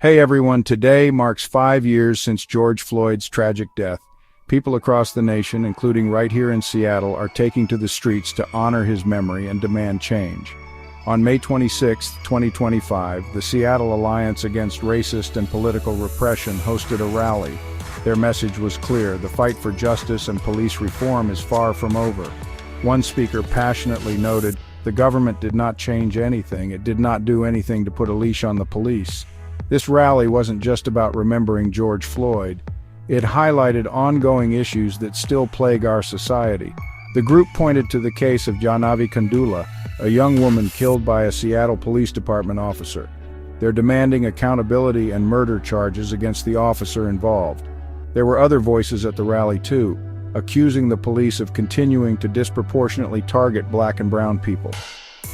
Hey everyone, today marks 5 years since George Floyd's tragic death. People across the nation, including right here in Seattle, are taking to the streets to honor his memory and demand change. On May 26, 2025, the Seattle Alliance Against Racist and Political Repression hosted a rally. Their message was clear: the fight for justice and police reform is far from over. One speaker passionately noted, "The government did not change anything. It did not do anything to put a leash on the police." This rally wasn't just about remembering George Floyd. It highlighted ongoing issues that still plague our society. The group pointed to the case of Jaahnavi Kandula, a young woman killed by a Seattle Police Department officer. They're demanding accountability and murder charges against the officer involved. There were other voices at the rally too, accusing the police of continuing to disproportionately target black and brown people.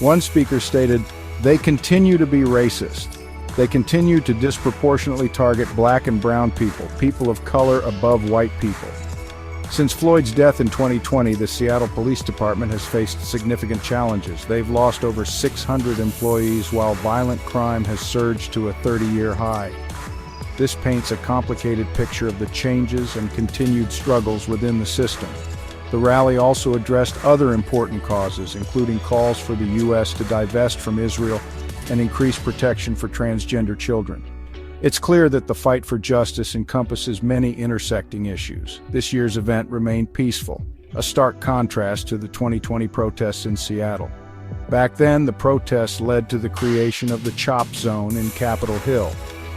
One speaker stated, "They continue to be racist. They continue to disproportionately target black and brown people, people of color above white people." Since Floyd's death in 2020, the Seattle Police Department has faced significant challenges. They've lost over 600 employees while violent crime has surged to a 30-year high. This paints a complicated picture of the changes and continued struggles within the system. The rally also addressed other important causes, including calls for the U.S. to divest from Israel and increase protection for transgender children. It's clear that the fight for justice encompasses many intersecting issues. This year's event remained peaceful, a stark contrast to the 2020 protests in Seattle. Back then, the protests led to the creation of the CHOP zone in Capitol Hill,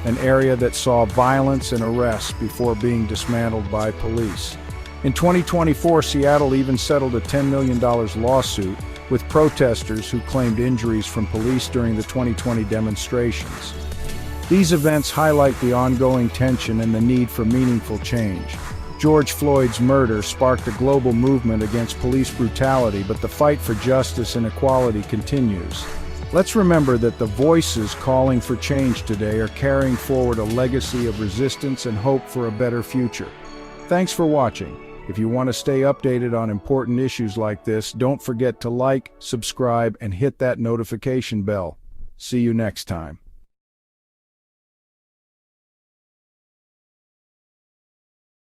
an area that saw violence and arrests before being dismantled by police. In 2024, Seattle even settled a $10 million lawsuit with protesters who claimed injuries from police during the 2020 demonstrations. These events highlight the ongoing tension and the need for meaningful change. George Floyd's murder sparked a global movement against police brutality, but the fight for justice and equality continues. Let's remember that the voices calling for change today are carrying forward a legacy of resistance and hope for a better future. Thanks for watching. If you want to stay updated on important issues like this, don't forget to like, subscribe, and hit that notification bell. See you next time.